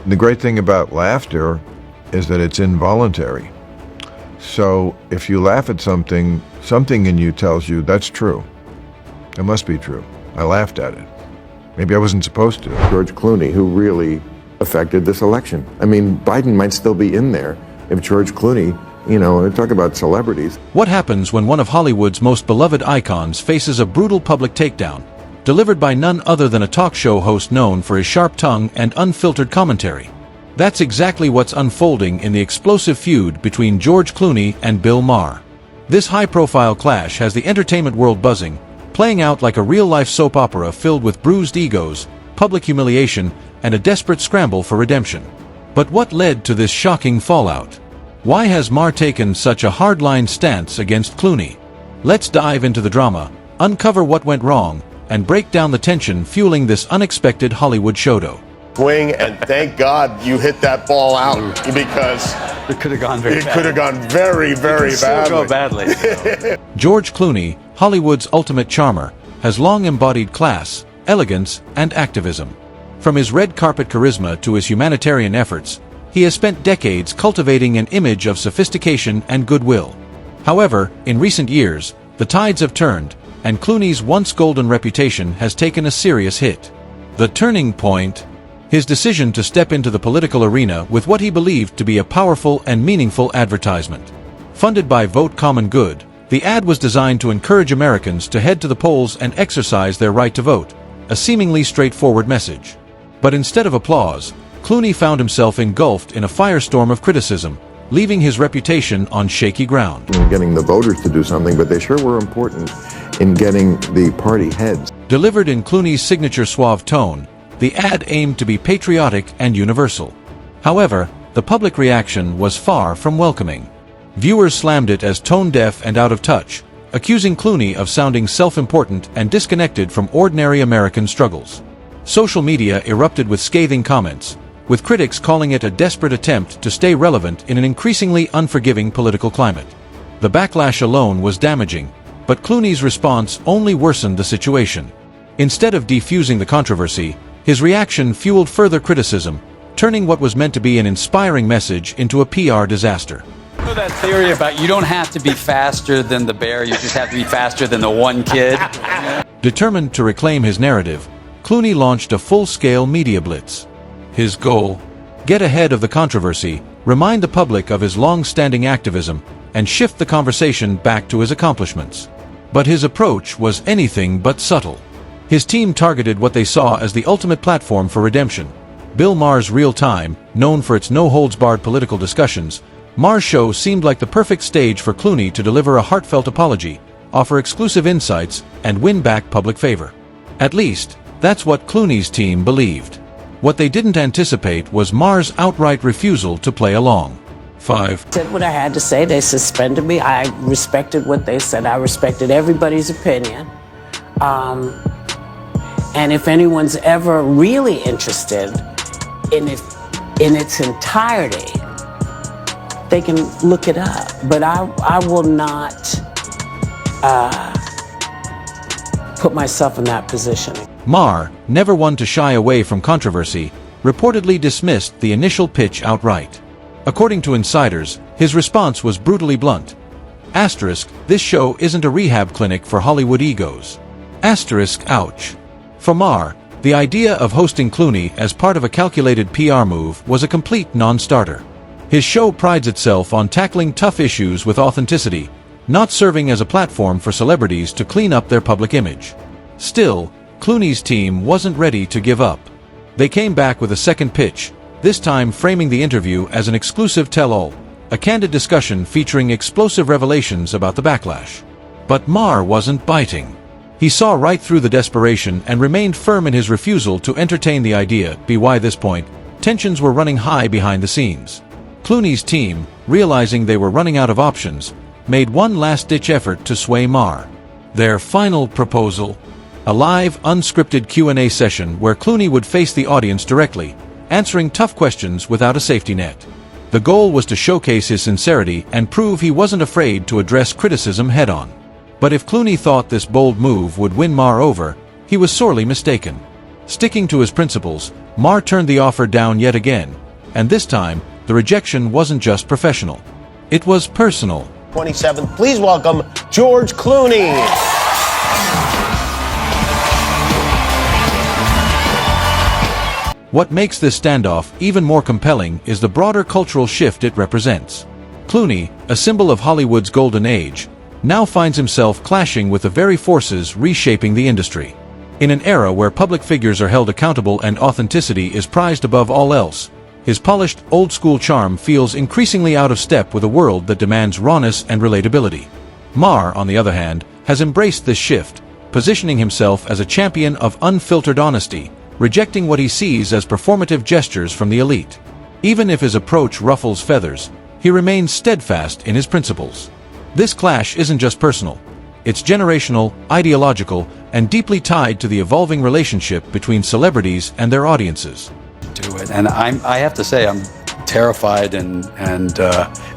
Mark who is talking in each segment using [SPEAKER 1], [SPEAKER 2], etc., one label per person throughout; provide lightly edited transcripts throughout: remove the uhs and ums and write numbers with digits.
[SPEAKER 1] The great thing about laughter is that it's involuntary. So if you laugh at something, something in you tells you that's true. It must be true. I laughed at it. Maybe I wasn't supposed to.
[SPEAKER 2] George Clooney, who really affected this election. I mean, Biden might still be in there if George Clooney, talk about celebrities.
[SPEAKER 3] What happens when one of Hollywood's most beloved icons faces a brutal public takedown, delivered by none other than a talk show host known for his sharp tongue and unfiltered commentary? That's exactly what's unfolding in the explosive feud between George Clooney and Bill Maher. This high-profile clash has the entertainment world buzzing, playing out like a real-life soap opera filled with bruised egos, public humiliation, and a desperate scramble for redemption. But what led to this shocking fallout? Why has Maher taken such a hardline stance against Clooney? Let's dive into the drama, uncover what went wrong, and break down the tension fueling this unexpected Hollywood showdown.
[SPEAKER 4] Swing, and thank God you hit that ball out because
[SPEAKER 5] it could have gone very
[SPEAKER 4] badly. It could have gone very, very badly.
[SPEAKER 3] George Clooney, Hollywood's ultimate charmer, has long embodied class, elegance, and activism. From his red carpet charisma to his humanitarian efforts, he has spent decades cultivating an image of sophistication and goodwill. However, in recent years, the tides have turned, and Clooney's once golden reputation has taken a serious hit. The turning point: his decision to step into the political arena with what he believed to be a powerful and meaningful advertisement. Funded by Vote Common Good, the ad was designed to encourage Americans to head to the polls and exercise their right to vote, a seemingly straightforward message. But instead of applause, Clooney found himself engulfed in a firestorm of criticism, leaving his reputation on shaky ground.
[SPEAKER 2] Getting the voters to do something, but they sure were important in getting the party heads.
[SPEAKER 3] Delivered in Clooney's signature suave tone, the ad aimed to be patriotic and universal. However, the public reaction was far from welcoming. Viewers slammed it as tone-deaf and out of touch, accusing Clooney of sounding self-important and disconnected from ordinary American struggles. Social media erupted with scathing comments, with critics calling it a desperate attempt to stay relevant in an increasingly unforgiving political climate. The backlash alone was damaging, but Clooney's response only worsened the situation. Instead of defusing the controversy, his reaction fueled further criticism, turning what was meant to be an inspiring message into a PR disaster.
[SPEAKER 5] You know that theory about you don't have to be faster than the bear, you just have to be faster than the one kid?
[SPEAKER 3] Determined to reclaim his narrative, Clooney launched a full-scale media blitz. His goal? Get ahead of the controversy, remind the public of his long-standing activism, and shift the conversation back to his accomplishments. But his approach was anything but subtle. His team targeted what they saw as the ultimate platform for redemption. Bill Maher's Real Time, known for its no-holds-barred political discussions, Maher's show seemed like the perfect stage for Clooney to deliver a heartfelt apology, offer exclusive insights, and win back public favor. At least, that's what Clooney's team believed. What they didn't anticipate was Maher's outright refusal to play along. 5.
[SPEAKER 6] Said what I had to say. They suspended me. I respected what they said. I respected everybody's opinion. And if anyone's ever really interested in its entirety, they can look it up. But I will not put myself in that position.
[SPEAKER 3] Maher, never one to shy away from controversy, reportedly dismissed the initial pitch outright. According to insiders, his response was brutally blunt. Asterisk, this show isn't a rehab clinic for Hollywood egos. Asterisk, ouch. For Maher, the idea of hosting Clooney as part of a calculated PR move was a complete non-starter. His show prides itself on tackling tough issues with authenticity, not serving as a platform for celebrities to clean up their public image. Still, Clooney's team wasn't ready to give up. They came back with a second pitch, this time framing the interview as an exclusive tell-all, a candid discussion featuring explosive revelations about the backlash. But Maher wasn't biting. He saw right through the desperation and remained firm in his refusal to entertain the idea. By this point, tensions were running high behind the scenes. Clooney's team, realizing they were running out of options, made one last-ditch effort to sway Maher. Their final proposal: a live, unscripted Q&A session where Clooney would face the audience directly, answering tough questions without a safety net. The goal was to showcase his sincerity and prove he wasn't afraid to address criticism head-on. But if Clooney thought this bold move would win Maher over, he was sorely mistaken. Sticking to his principles, Maher turned the offer down yet again, and this time, the rejection wasn't just professional. It was personal.
[SPEAKER 4] 27th, please welcome George Clooney.
[SPEAKER 3] What makes this standoff even more compelling is the broader cultural shift it represents. Clooney, a symbol of Hollywood's golden age, now finds himself clashing with the very forces reshaping the industry. In an era where public figures are held accountable and authenticity is prized above all else, his polished, old-school charm feels increasingly out of step with a world that demands rawness and relatability. Maher, on the other hand, has embraced this shift, positioning himself as a champion of unfiltered honesty, rejecting what he sees as performative gestures from the elite. Even if his approach ruffles feathers, he remains steadfast in his principles. This clash isn't just personal. It's generational, ideological, and deeply tied to the evolving relationship between celebrities and their audiences.
[SPEAKER 5] Do it. And I have to say, I'm terrified and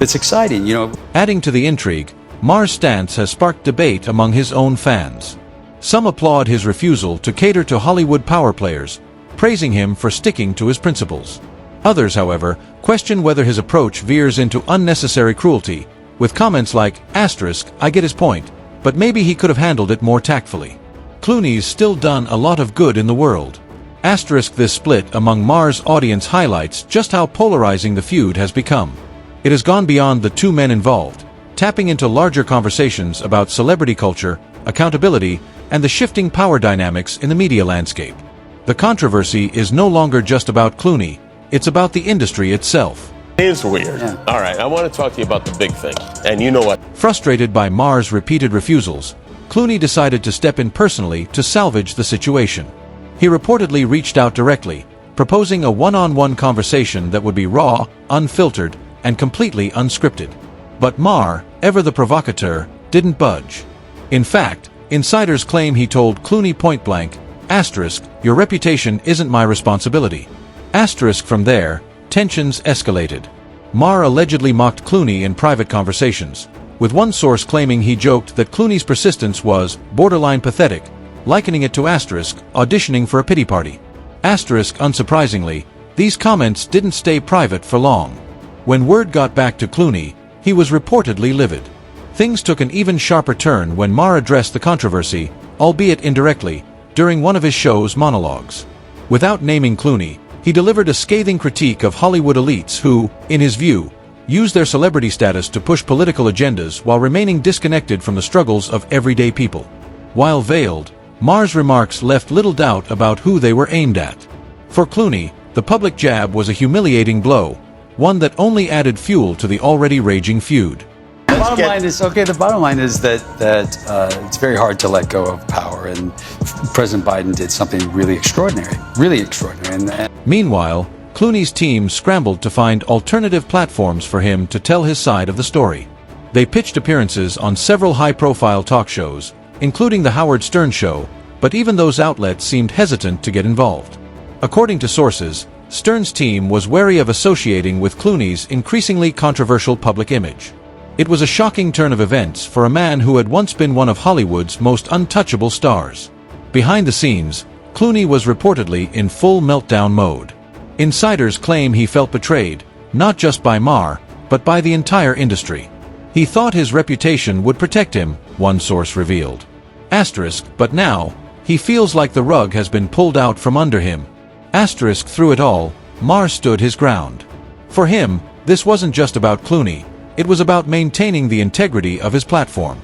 [SPEAKER 5] it's exciting, you know.
[SPEAKER 3] Adding to the intrigue, Maher's stance has sparked debate among his own fans. Some applaud his refusal to cater to Hollywood power players, praising him for sticking to his principles. Others, however, question whether his approach veers into unnecessary cruelty, with comments like, "I get his point, but maybe he could have handled it more tactfully." Clooney's still done a lot of good in the world. This split among Maher's audience highlights just how polarizing the feud has become. It has gone beyond the two men involved, tapping into larger conversations about celebrity culture, accountability, and the shifting power dynamics in the media landscape. The controversy is no longer just about Clooney, it's about the industry itself.
[SPEAKER 4] It is weird.
[SPEAKER 5] Yeah.
[SPEAKER 4] All right, I want to talk to you about the big thing. And you know what?
[SPEAKER 3] Frustrated by Maher's repeated refusals, Clooney decided to step in personally to salvage the situation. He reportedly reached out directly, proposing a one-on-one conversation that would be raw, unfiltered, and completely unscripted. But Maher, ever the provocateur, didn't budge. In fact, insiders claim he told Clooney point-blank, "Your reputation isn't my responsibility." From there, tensions escalated. Maher allegedly mocked Clooney in private conversations, with one source claiming he joked that Clooney's persistence was borderline pathetic, likening it to auditioning for a pity party. Unsurprisingly, these comments didn't stay private for long. When word got back to Clooney, he was reportedly livid. Things took an even sharper turn when Maher addressed the controversy, albeit indirectly, during one of his show's monologues. Without naming Clooney, he delivered a scathing critique of Hollywood elites who, in his view, use their celebrity status to push political agendas while remaining disconnected from the struggles of everyday people. While veiled, Maher's remarks left little doubt about who they were aimed at. For Clooney, the public jab was a humiliating blow, one that only added fuel to the already raging feud.
[SPEAKER 5] The bottom line is that it's very hard to let go of power, and President Biden did something really extraordinary.
[SPEAKER 3] Meanwhile, Clooney's team scrambled to find alternative platforms for him to tell his side of the story. They pitched appearances on several high-profile talk shows, including The Howard Stern Show, but even those outlets seemed hesitant to get involved. According to sources, Stern's team was wary of associating with Clooney's increasingly controversial public image. It was a shocking turn of events for a man who had once been one of Hollywood's most untouchable stars. Behind the scenes, Clooney was reportedly in full meltdown mode. Insiders claim he felt betrayed, not just by Maher, but by the entire industry. He thought his reputation would protect him, one source revealed. But now, he feels like the rug has been pulled out from under him. Through it all, Maher stood his ground. For him, this wasn't just about Clooney, it was about maintaining the integrity of his platform.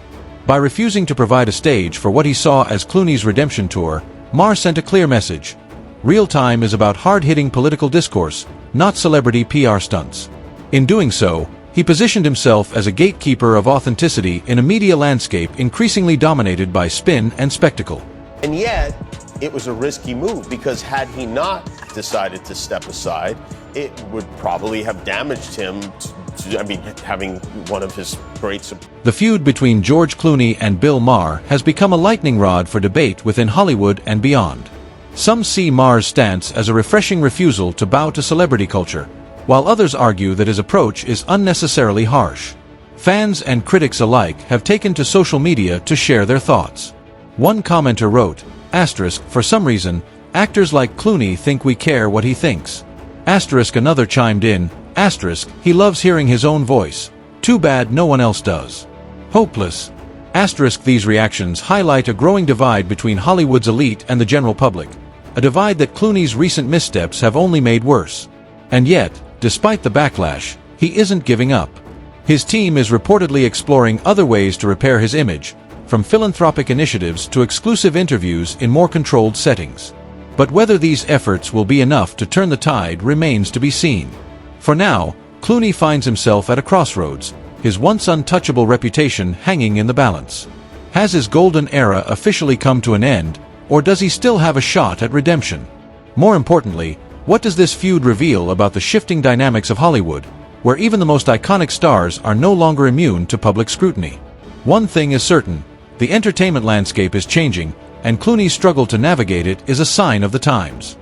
[SPEAKER 3] By refusing to provide a stage for what he saw as Clooney's redemption tour, Maher sent a clear message. Real time is about hard-hitting political discourse, not celebrity PR stunts. In doing so, he positioned himself as a gatekeeper of authenticity in a media landscape increasingly dominated by spin and spectacle.
[SPEAKER 4] And yet, it was a risky move because had he not decided to step aside, it would probably have damaged him having one of his great...
[SPEAKER 3] The feud between George Clooney and Bill Maher has become a lightning rod for debate within Hollywood and beyond. Some see Maher's stance as a refreshing refusal to bow to celebrity culture, while others argue that his approach is unnecessarily harsh. Fans and critics alike have taken to social media to share their thoughts. One commenter wrote, "For some reason, Actors like Clooney think we care what he thinks. Asterisk another chimed in, asterisk, he loves hearing his own voice. Too bad no one else does. Hopeless. Asterisk these reactions highlight a growing divide between Hollywood's elite and the general public, a divide that Clooney's recent missteps have only made worse. And yet, despite the backlash, he isn't giving up. His team is reportedly exploring other ways to repair his image, from philanthropic initiatives to exclusive interviews in more controlled settings. But whether these efforts will be enough to turn the tide remains to be seen. For now, Clooney finds himself at a crossroads, his once untouchable reputation hanging in the balance. Has his golden era officially come to an end, or does he still have a shot at redemption? More importantly, what does this feud reveal about the shifting dynamics of Hollywood, where even the most iconic stars are no longer immune to public scrutiny? One thing is certain, the entertainment landscape is changing, and Clooney's struggle to navigate it is a sign of the times.